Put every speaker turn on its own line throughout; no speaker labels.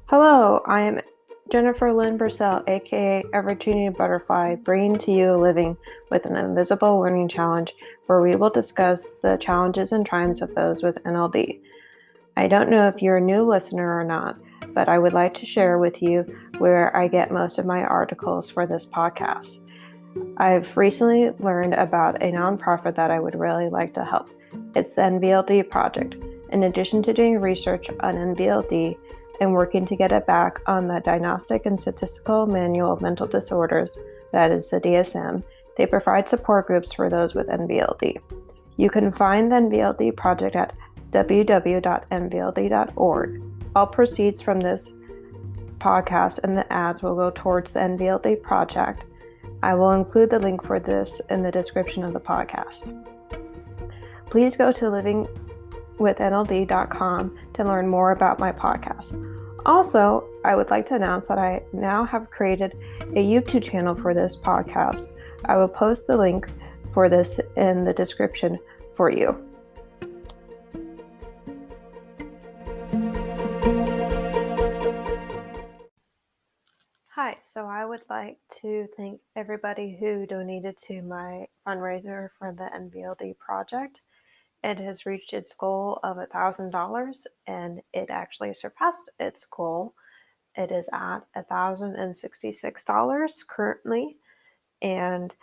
Hello, I am Jennifer Lynn Purcell, aka Ever-Changing Butterfly, bringing to you Living with an Invisible Learning Challenge, where we will discuss the challenges and triumphs of those with NLD. I don't know if you're a new listener or not, but I would like to share with you where I get most of my articles for this podcast. I've recently learned about a nonprofit that I would really like to help. It's the NVLD project. In addition to doing research on NVLD and working to get it back on the Diagnostic and Statistical Manual of Mental Disorders, that is the DSM, they provide support groups for those with NVLD. You can find the NVLD project at www.nvld.org. All proceeds from this podcast and the ads will go towards the NVLD project. I will include the link for this in the description of the podcast. Please go to livingwithnld.com to learn more about my podcast. Also, I would like to announce that I now have created a YouTube channel for this podcast. I will post the link for this in the description for you. Hi, so I would like to thank everybody who donated to my fundraiser for the NVLD project. It has reached its goal of $1,000 and it actually surpassed its goal. It is at $1,066 currently, and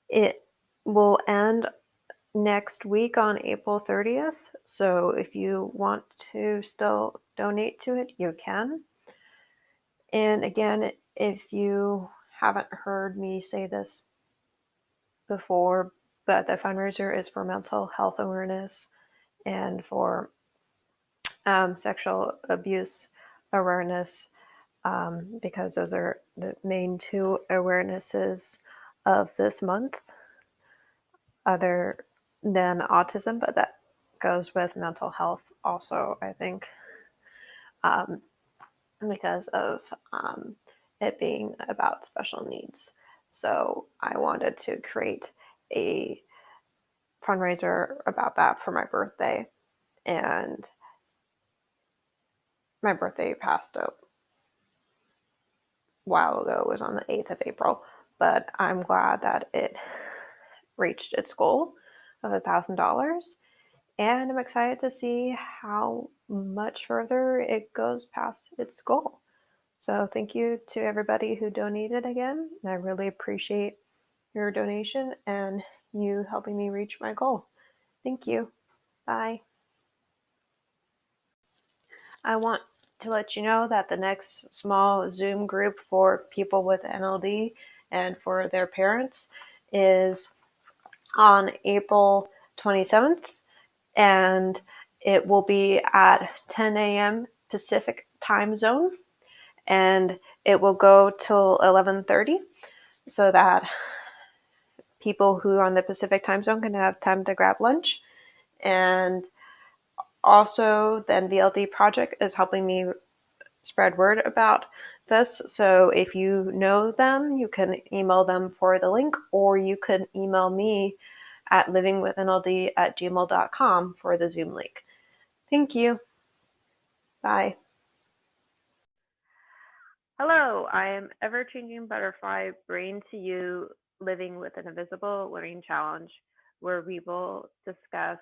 it will end next week on April 30th. So if you want to still donate to it, you can. And again, if you haven't heard me say this before, but the fundraiser is for mental health awareness and for sexual abuse awareness, because those are the main two awarenesses of this month, other than autism, but that goes with mental health also, I think, because of it being about special needs. So I wanted to create a fundraiser about that for my birthday, and my birthday passed a while ago. It was on the 8th of April, but I'm glad that it reached its goal of $1,000, and I'm excited to see how much further it goes past its goal. So thank you to everybody who donated again. I really appreciate your donation and you helping me reach my goal. Thank you. Bye. I want to let you know that the next small Zoom group for people with NLD and for their parents is on April 27th, and it will be at 10 a.m. Pacific time zone, and it will go till 11:30 so that people who are on the Pacific time zone can have time to grab lunch. And also, the NVLD project is helping me spread word about this. So if you know them, you can email them for the link, or you can email me at livingwithnld@gmail.com for the Zoom link. Thank you. Bye. Hello, I am Ever-Changing Butterfly, bringing to you Living with an Invisible Learning Challenge, where we will discuss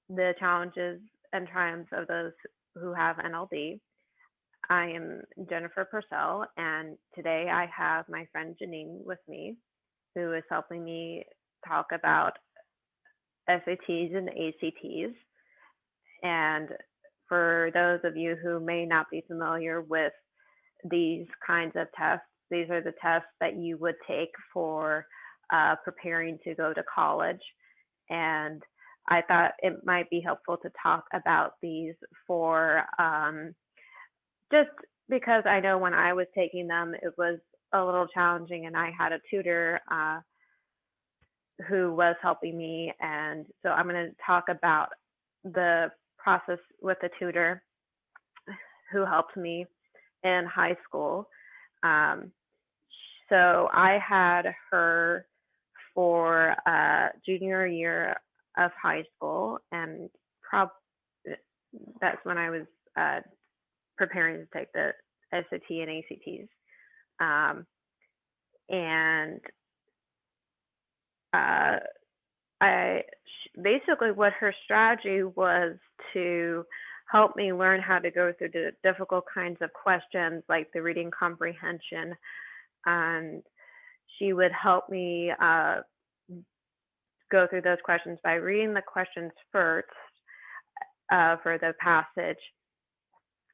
the challenges and triumphs of those who have NLD. I am Jennifer Purcell, and today I have my friend Jeanine with me, who is helping me talk about SATs and ACTs. And for those of you who may not be familiar with these kinds of tests, these are the tests that you would take for preparing to go to college. And I thought it might be helpful to talk about these for just because I know when I was taking them, it was a little challenging, and I had a tutor who was helping me. And so I'm going to talk about the process with the tutor who helped me in high school. So I had her for junior year of high school, and that's when I was preparing to take the SAT and ACTs. And basically what her strategy was to help me learn how to go through the difficult kinds of questions like the reading comprehension, and she would help me go through those questions by reading the questions first for the passage,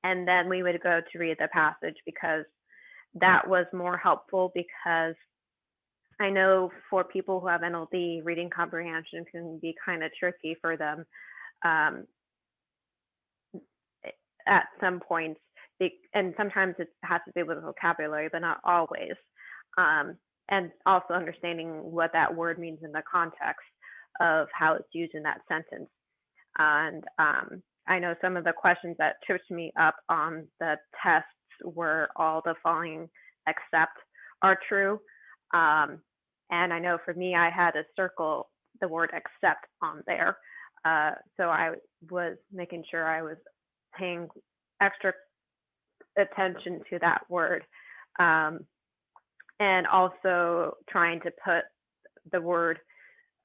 and then we would go to read the passage, because that was more helpful, because I know for people who have NLD, reading comprehension can be kind of tricky for them at some points, and sometimes it has to do with vocabulary, but not always. And also understanding what that word means in the context of how it's used in that sentence. And I know some of the questions that tripped me up on the tests were all the following except are true. And I know for me, I had to circle the word except on there. So I was making sure I was paying extra attention to that word. And also trying to put the word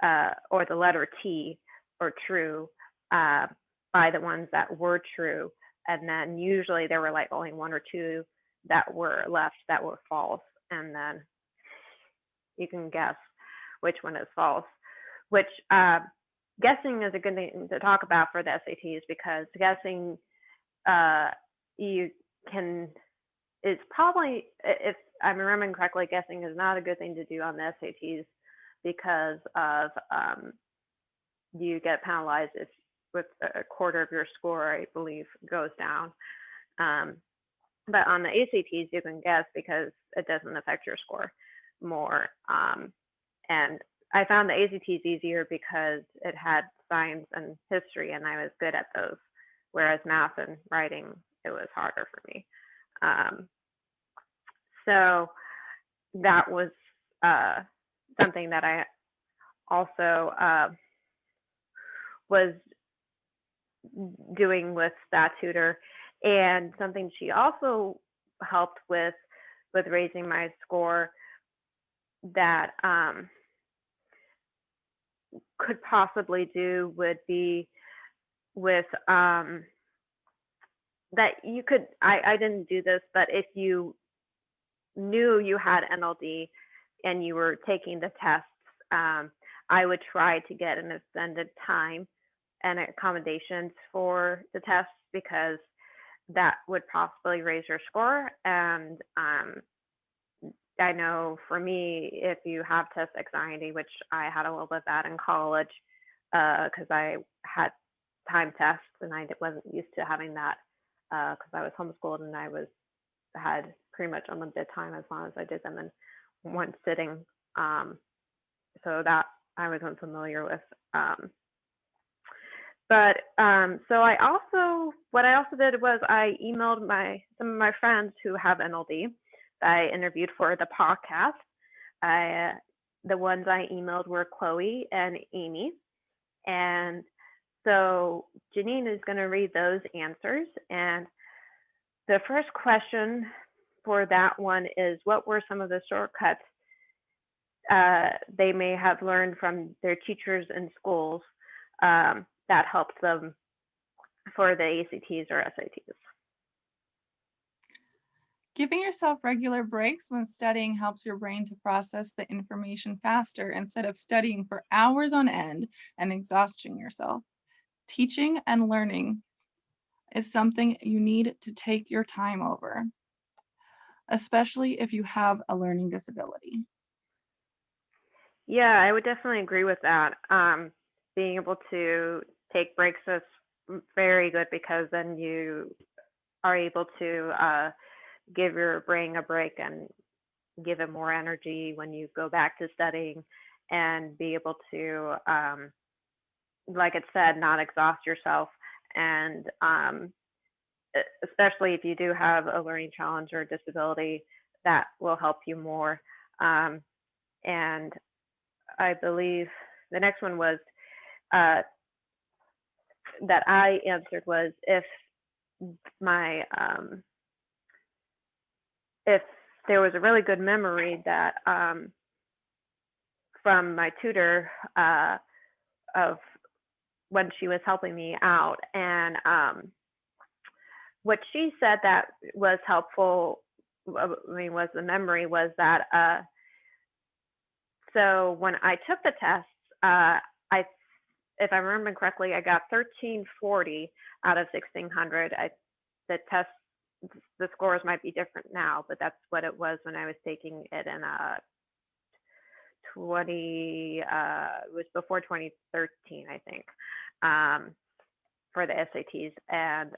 or the letter T or true by the ones that were true. And then usually there were like only one or two that were left that were false. And then you can guess which one is false, which guessing is a good thing to talk about for the SATs, because guessing it's probably, if I'm remembering correctly, guessing is not a good thing to do on the SATs, because of you get penalized if with a quarter of your score, I believe, goes down. But on the ACTs, you can guess because it doesn't affect your score more. And I found the ACTs easier because it had science and history, and I was good at those, whereas math and writing, it was harder for me. So that was something that I also was doing with that tutor, and something she also helped with raising my score that could possibly do would be with that you could, I didn't do this, but if you knew you had NLD and you were taking the tests, I would try to get an extended time and accommodations for the tests, because that would possibly raise your score. And I know for me, if you have test anxiety, which I had a little bit of that in college, because I had time tests and I wasn't used to having that, because I was homeschooled and I had pretty much unlimited time as long as I did them in one sitting. So that I was unfamiliar with. But so what I also did was I emailed some of my friends who have NLD that I interviewed for the podcast. The ones I emailed were Chloe and Amy. And so Jeanine is going to read those answers. And the first question for that one is, what were some of the shortcuts they may have learned from their teachers in schools that helped them for the ACTs or SATs?
Giving yourself regular breaks when studying helps your brain to process the information faster instead of studying for hours on end and exhausting yourself. Teaching and learning is something you need to take your time over, especially if you have a learning disability.
Yeah, I would definitely agree with that. Being able to take breaks is very good, because then you are able to give your brain a break and give it more energy when you go back to studying, and be able to, like it said, not exhaust yourself. And especially if you do have a learning challenge or disability, that will help you more. And I believe the next one was that I answered was, if my if there was a really good memory that from my tutor of when she was helping me out, and what she said that was helpful, was the memory was that so when I took the tests, if I remember correctly, I got 1340 out of 1600. The test, the scores might be different now, but that's what it was when I was taking it in 20. It was before 2013, I think, for the SATs, and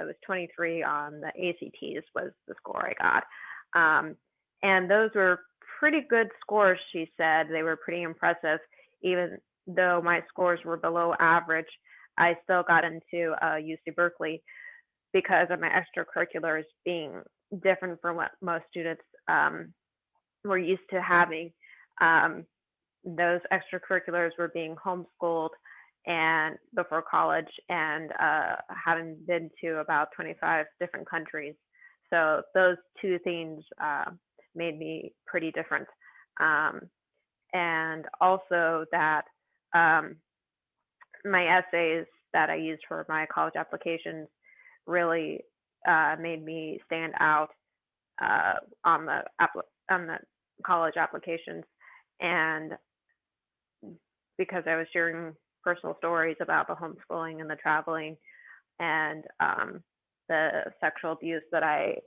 it was 23 on the ACTs was the score I got, and those were pretty good scores. She said they were pretty impressive, even though my scores were below average. I still got into UC Berkeley because of my extracurriculars being different from what most students were used to having. Those extracurriculars were being homeschooled and before college, and having been to about 25 different countries. So those two things made me pretty different. And also that my essays that I used for my college applications really made me stand out on the college applications, and because I was sharing personal stories about the homeschooling and the traveling and the sexual abuse that I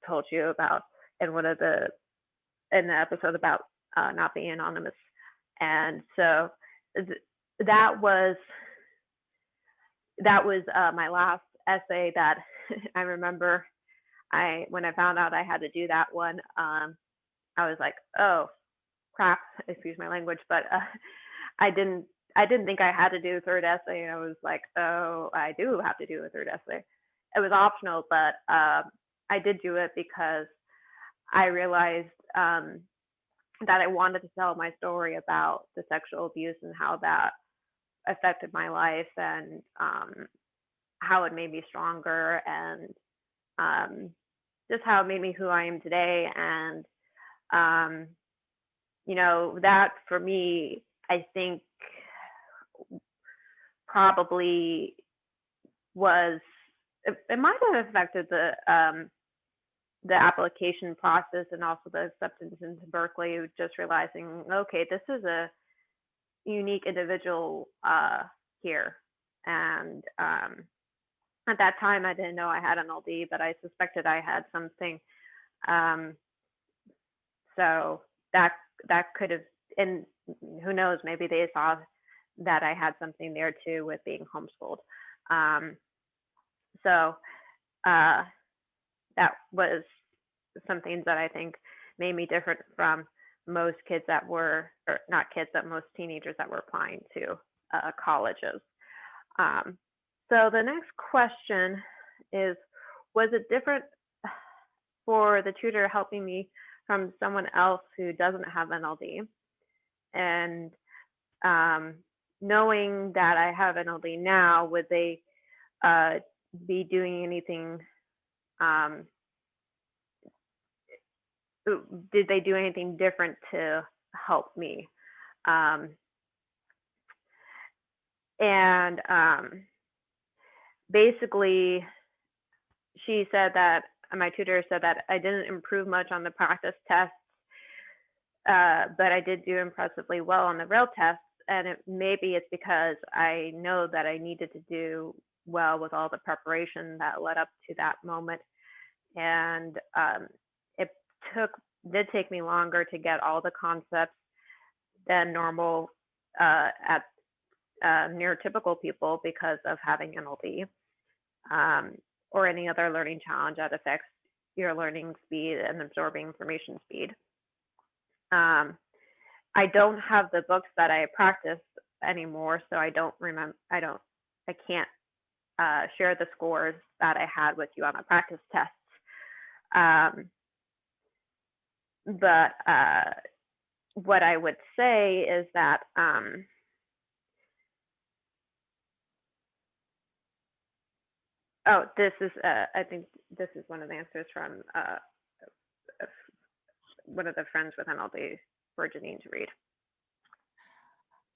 told you about in the episode about not being anonymous. And so that was my last essay that I remember. When I found out I had to do that one, I was like, oh crap, excuse my language, but I didn't think I had to do a third essay, and I was like, oh, I do have to do a third essay. It was optional, but I did do it because I realized that I wanted to tell my story about the sexual abuse and how that affected my life, and how it made me stronger, and just how it made me who I am today. And that for me, I think probably it might have affected the application process and also the acceptance into Berkeley, just realizing, okay, this is a unique individual here. And at that time, I didn't know I had an LD, but I suspected I had something. So that could have, and who knows, maybe they saw that I had something there too with being homeschooled. So that was some things that I think made me different from most kids that were, or not kids, but most teenagers that were applying to colleges. So the next question is, was it different for the tutor helping me from someone else who doesn't have an LD? And knowing that I have an LD now, would they be doing anything? Did they do anything different to help me? And basically, she said that, my tutor said that I didn't improve much on the practice tests, but I did do impressively well on the real tests. And maybe it's because I know that I needed to do well with all the preparation that led up to that moment. And it did take me longer to get all the concepts than normal at neurotypical people because of having NLD, or any other learning challenge that affects your learning speed and absorbing information speed. I don't have the books that I practiced anymore, so I can't share the scores that I had with you on the practice tests. But what I would say is that Oh, this is, I think this is one of the answers from one of the friends with NLD for Jeanine to read.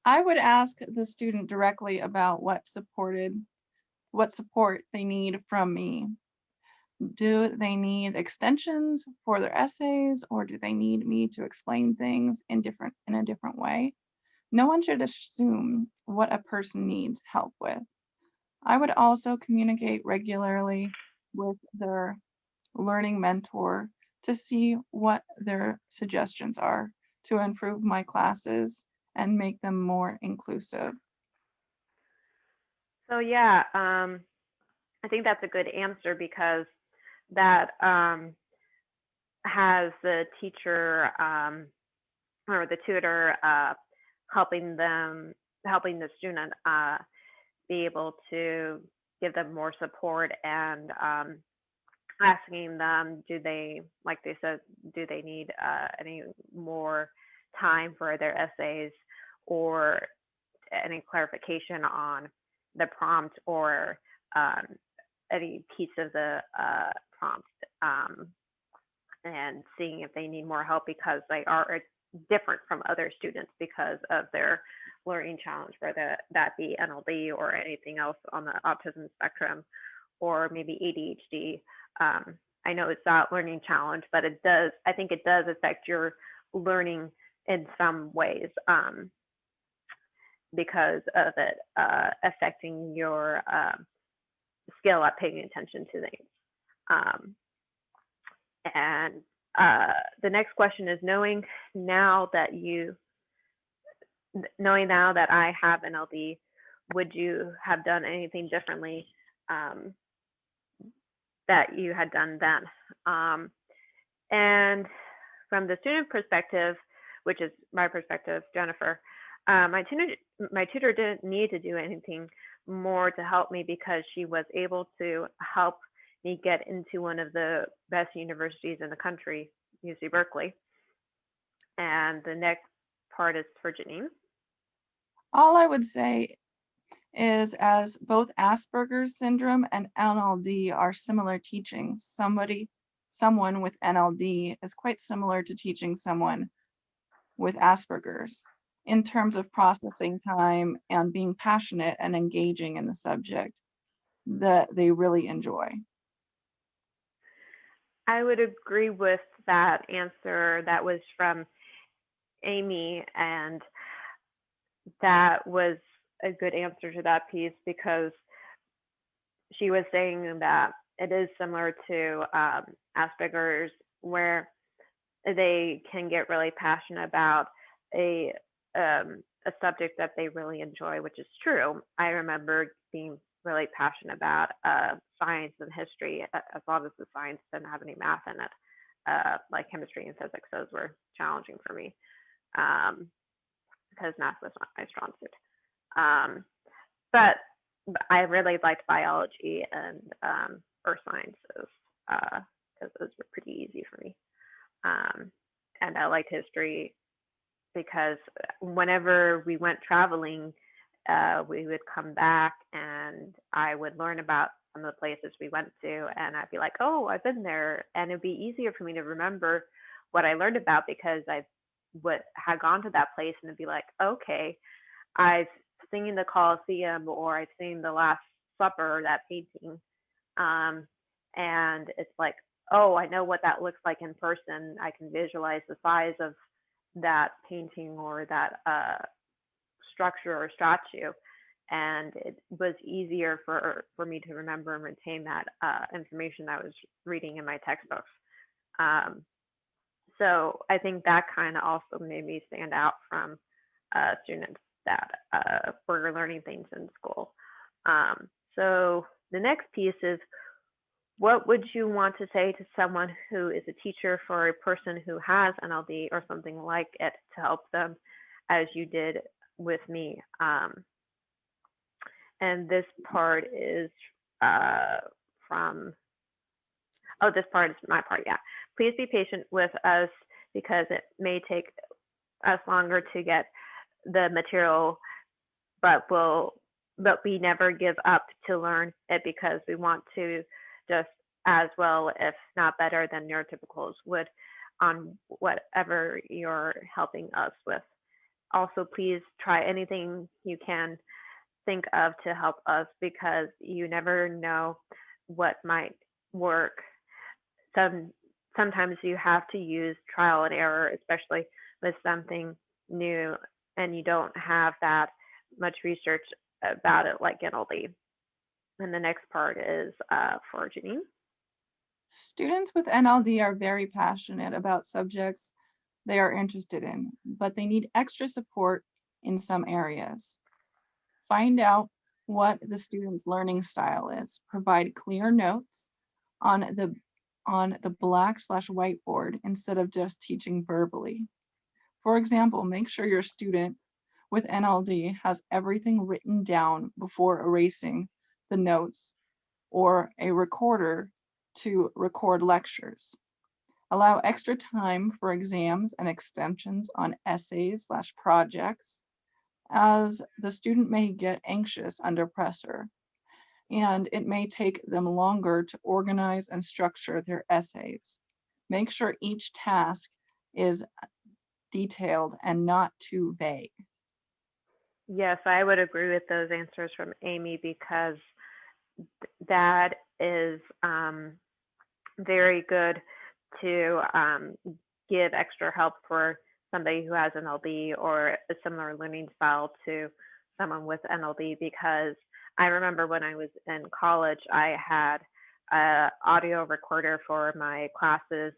I would ask the student directly about what support they need from me. Do they need extensions for their essays, or do they need me to explain things in a different way? No one should assume what a person needs help with. I would also communicate regularly with their learning mentor to see what their suggestions are to improve my classes and make them more inclusive.
So yeah, I think that's a good answer because that has the teacher or the tutor helping the student be able to give them more support and asking them, do they, like they said, do they need any more time for their essays or any clarification on the prompt or any piece of the prompt, and seeing if they need more help because they are different from other students because of their learning challenge, whether that be NLD or anything else on the autism spectrum, or maybe ADHD. I know it's not learning challenge, but I think it does affect your learning in some ways because of it affecting your skill at paying attention to things. And the next question is, knowing now that I have NLD, would you have done anything differently that you had done then? And from the student perspective, which is my perspective, Jennifer, my tutor didn't need to do anything more to help me because she was able to help me get into one of the best universities in the country, UC Berkeley. And the next part is for Jeanine.
All I would say is, as both Asperger's syndrome and NLD are similar teachings, someone with NLD is quite similar to teaching someone with Asperger's in terms of processing time and being passionate and engaging in the subject that they really enjoy.
I would agree with that answer. That was from Amy, and that was a good answer to that piece because she was saying that it is similar to Asperger's, where they can get really passionate about a subject that they really enjoy, which is true. I remember being really passionate about science and history, as long as the science didn't have any math in it, like chemistry and physics. Those were challenging for me because math was not my strong suit. But I really liked biology and earth sciences because those were pretty easy for me. And I liked history because whenever we went traveling, we would come back and I would learn about some of the places we went to, and I'd be like, oh, I've been there. And it'd be easier for me to remember what I learned about because I had gone to that place, and it'd be like, okay, I've seen the Colosseum or I've seen the Last Supper, that painting. And it's like, oh, I know what that looks like in person. I can visualize the size of that painting or that structure or statue. And it was easier for me to remember and retain that information that I was reading in my textbooks. So I think that kind of also made me stand out from students that were learning things in school. So the next piece is, what would you want to say to someone who is a teacher for a person who has NLD or something like it to help them as you did with me? And this part is this part is my part, yeah. Please be patient with us because it may take us longer to get the material, but we'll but we never give up to learn it because we want to just as well, if not better than neurotypicals would on whatever you're helping us with. Also, please try anything you can think of to help us because you never know what might work. Some Sometimes you have to use trial and error, especially with something new, and you don't have that much research about it like NLD. And the next part is for Jeanine.
Students with NLD are very passionate about subjects they are interested in, but they need extra support in some areas. Find out what the student's learning style is. Provide clear notes on the black/whiteboard instead of just teaching verbally. For example, make sure your student with NLD has everything written down before erasing the notes or a recorder to record lectures. Allow extra time for exams and extensions on essays/projects as the student may get anxious under pressure, and it may take them longer to organize and structure their essays. Make sure each task is detailed and not too vague.
Yes, I would agree with those answers from Amy because that is very good to give extra help for somebody who has NLD or a similar learning style to someone with NLD, because I remember when I was in college, I had an audio recorder for my classes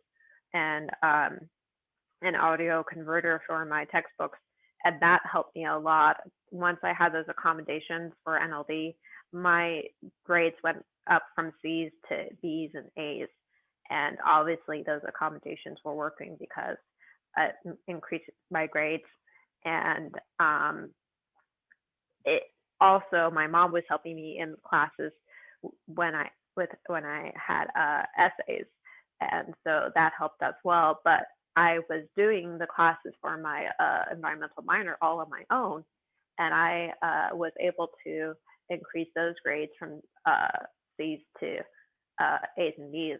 and an audio converter for my textbooks, and that helped me a lot. Once I had those accommodations for NLD, my grades went up from C's to B's and A's. And obviously, those accommodations were working because it increased my grades. And it also, my mom was helping me in classes when I had essays, and so that helped as well. But I was doing the classes for my environmental minor all on my own, and I was able to increase those grades from C's to A's and B's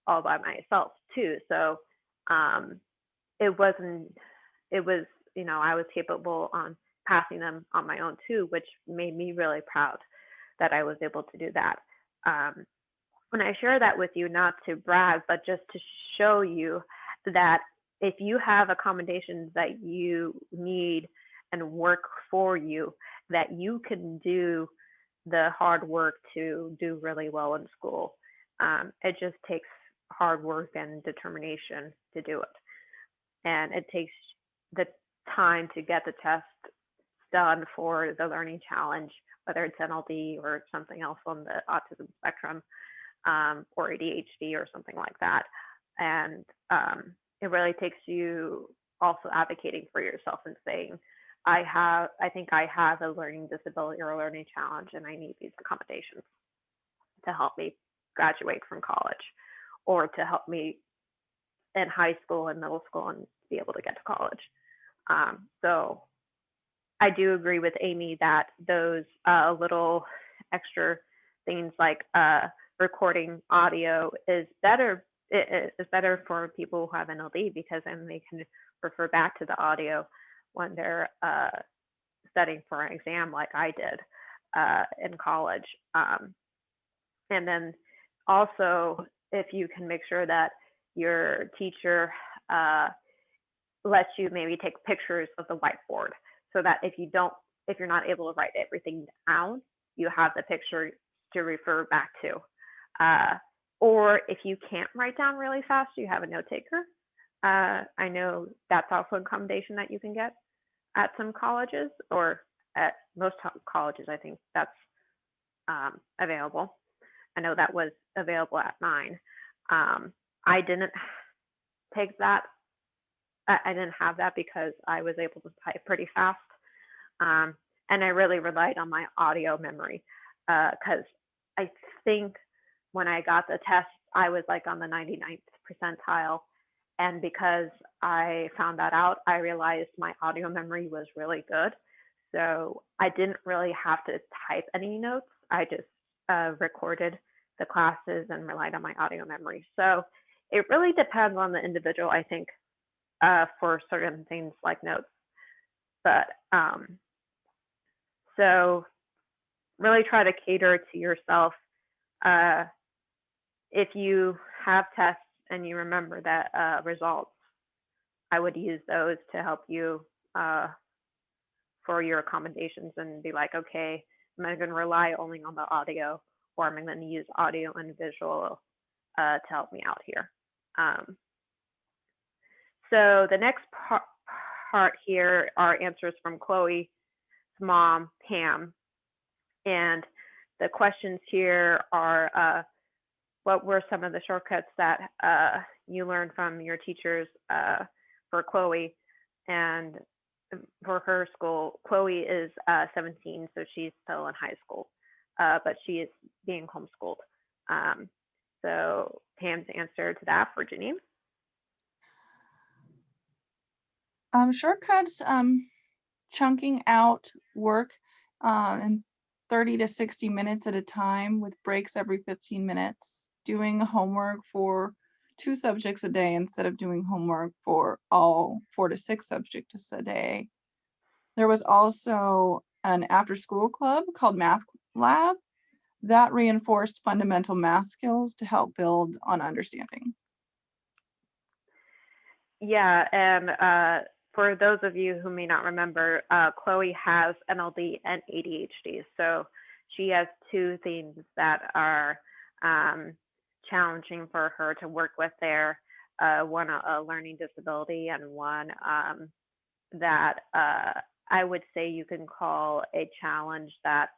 all by myself too. So it wasn't, it was, I was capable on passing them on my own too, which made me really proud that I was able to do that. And I share that with you not to brag, but just to show you that if you have accommodations that you need and work for you, that you can do the hard work to do really well in school. It just takes hard work and determination to do it. And it takes the time to get the test done for the learning challenge, whether it's NLD or something else on the autism spectrum, or ADHD or something like that. And it really takes you also advocating for yourself and saying, I think I have a learning disability or a learning challenge, and I need these accommodations to help me graduate from college, or to help me in high school and middle school and be able to get to college. So I do agree with Amy that those little extra things like recording audio is better. It is better for people who have NLD because then they can refer back to the audio when they're studying for an exam, like I did in college. And then also, if you can make sure that your teacher lets you maybe take pictures of the whiteboard, so that if you're not able to write everything down, you have the picture to refer back to. Or if you can't write down really fast, you have a note taker. I know that's also an accommodation that you can get at some colleges, or at most colleges. I think that's available. I know that was available at mine. I didn't take that. I didn't have that because I was able to type pretty fast. And I really relied on my audio memory because I think when I got the test, I was like on the 99th percentile. And because I found that out, I realized my audio memory was really good. So I didn't really have to type any notes. I just recorded the classes and relied on my audio memory. So it really depends on the individual, I think, for certain things like notes. But so really try to cater to yourself. Uh, if you have tests and you remember that results, I would use those to help you for your accommodations and be like, okay, am I going to rely only on the audio, or am I going to use audio and visual to help me out here? So the next part here are answers from Chloe's mom, Pam. And the questions here are what were some of the shortcuts that you learned from your teachers for Chloe? And for her school, Chloe is 17, so she's still in high school, but she is being homeschooled. So Pam's answer to that for Jeanine.
Shortcuts, chunking out work in 30 to 60 minutes at a time with breaks every 15 minutes, doing homework for 2 subjects a day instead of doing homework for all 4 to 6 subjects a day. There was also an after-school club called Math Lab that reinforced fundamental math skills to help build on understanding.
Yeah, and for those of you who may not remember, Chloe has NLD and ADHD. So she has 2 things that are challenging for her to work with there. One, a learning disability, and one that I would say you can call a challenge that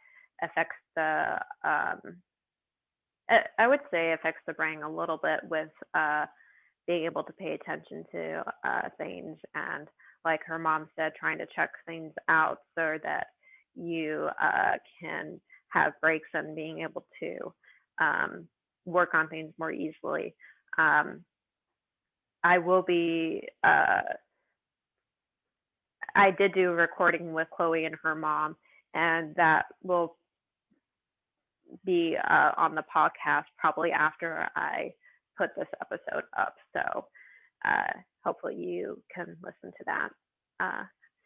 affects the, I would say affects the brain a little bit with being able to pay attention to things, and like her mom said, trying to check things out so that you can have breaks and being able to work on things more easily. I will be I did do a recording with Chloe and her mom, and that will be on the podcast probably after I put this episode up. So hopefully you can listen to that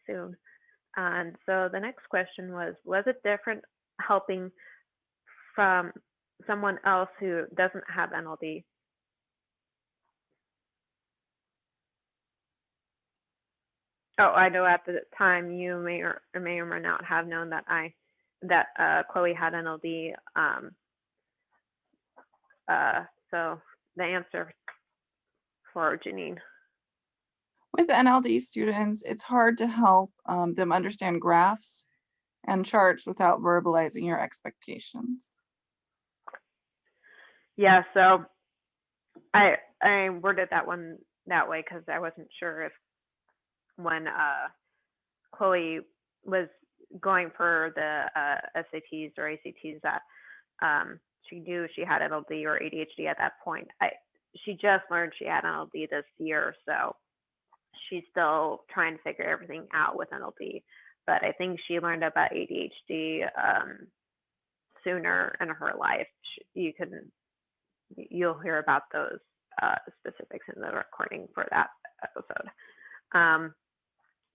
soon. And so the next question was it different helping from someone else who doesn't have NLD? Oh, I know at the time you may or may not have known that Chloe had NLD. So the answer for Jeanine.
With NLD students, it's hard to help them understand graphs and charts without verbalizing your expectations.
Yeah, so I worded that one that way because I wasn't sure if when Chloe was going for the SATs or ACTs that she knew she had NLD or ADHD at that point. She just learned she had NLD this year, so she's still trying to figure everything out with NLD. But I think she learned about ADHD sooner in her life. You'll hear about those specifics in the recording for that episode.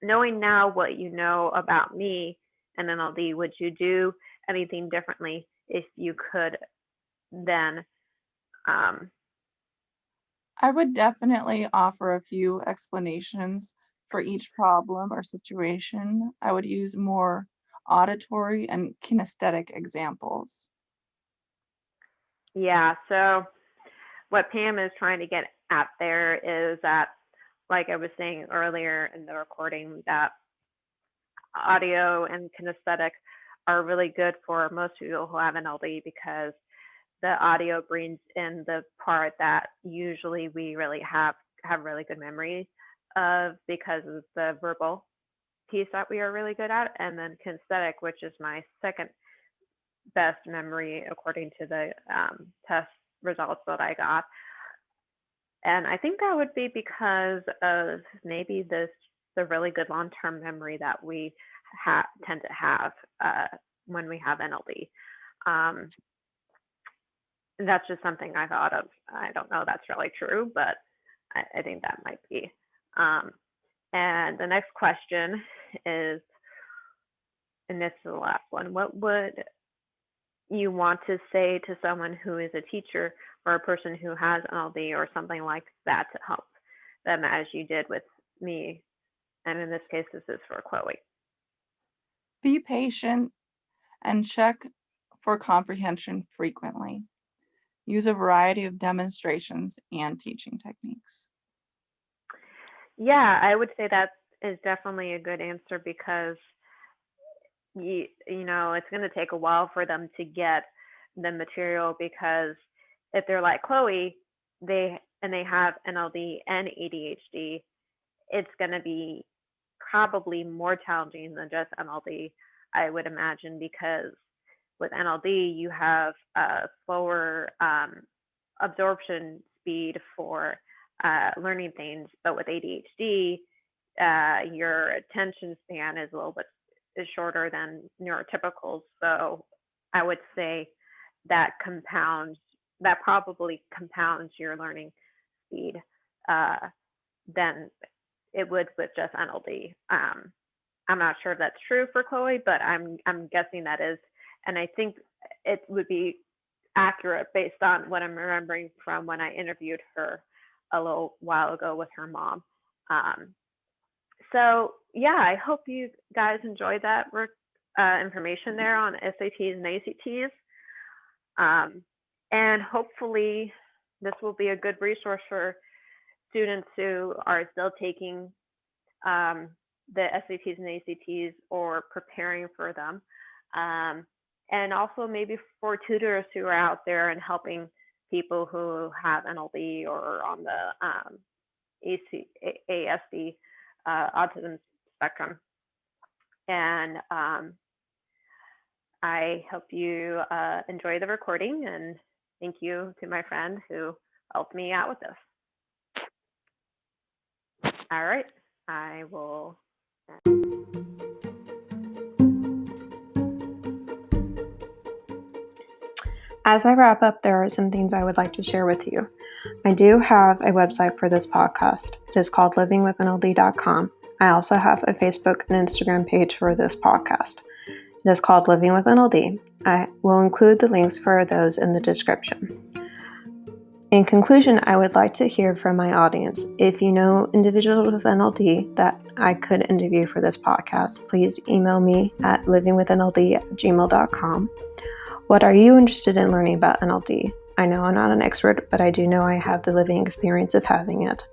Knowing now what you know about me and NLD, would you do anything differently if you could then?
I would definitely offer a few explanations for each problem or situation. I would use more auditory and kinesthetic examples.
Yeah, so what Pam is trying to get at there is that, like I was saying earlier in the recording, that audio and kinesthetic are really good for most people who have NLD because the audio brings in the part that usually we really have really good memory of because of the verbal piece that we are really good at, and then kinesthetic, which is my second best memory according to the test results that I got. And I think that would be because of maybe the really good long-term memory that we tend to have when we have NLD. That's just something I thought of. I don't know if that's really true, but I think that might be. And the next question is, and this is the last one, what would you want to say to someone who is a teacher or a person who has NLD or something like that to help them, as you did with me? And in this case, this is for Chloe.
Be patient and check for comprehension frequently. Use a variety of demonstrations and teaching techniques.
Yeah, I would say that is definitely a good answer, because you know, it's going to take a while for them to get the material, because if they're like Chloe, they have NLD and ADHD, it's going to be probably more challenging than just NLD, I would imagine, because with NLD you have a slower absorption speed for learning things, but with ADHD, your attention span is a little bit shorter than neurotypicals. So I would say that probably compounds your learning speed than it would with just NLD. I'm not sure if that's true for Chloe, but I'm guessing that is, and I think it would be accurate based on what I'm remembering from when I interviewed her a little while ago with her mom. So yeah, I hope you guys enjoyed that information there on SATs and ACTs. And hopefully this will be a good resource for students who are still taking the SATs and ACTs or preparing for them. And also maybe for tutors who are out there and helping people who have NLD or on the ASD, autism spectrum. And I hope you enjoy the recording, and thank you to my friend who helped me out with this. All right, I will.
As I wrap up, there are some things I would like to share with you. I do have a website for this podcast. It is called livingwithnld.com. I also have a Facebook and Instagram page for this podcast. It is called Living with NLD. I will include the links for those in the description. In conclusion, I would like to hear from my audience. If you know individuals with NLD that I could interview for this podcast, please email me at livingwithnld@gmail.com. What are you interested in learning about NLD? I know I'm not an expert, but I do know I have the living experience of having it.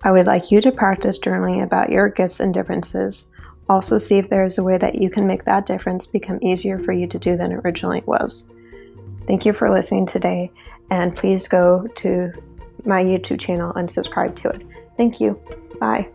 I would like you to practice journaling about your gifts and differences. Also see if there is a way that you can make that difference become easier for you to do than it originally was. Thank you for listening today, and please go to my YouTube channel and subscribe to it. Thank you. Bye.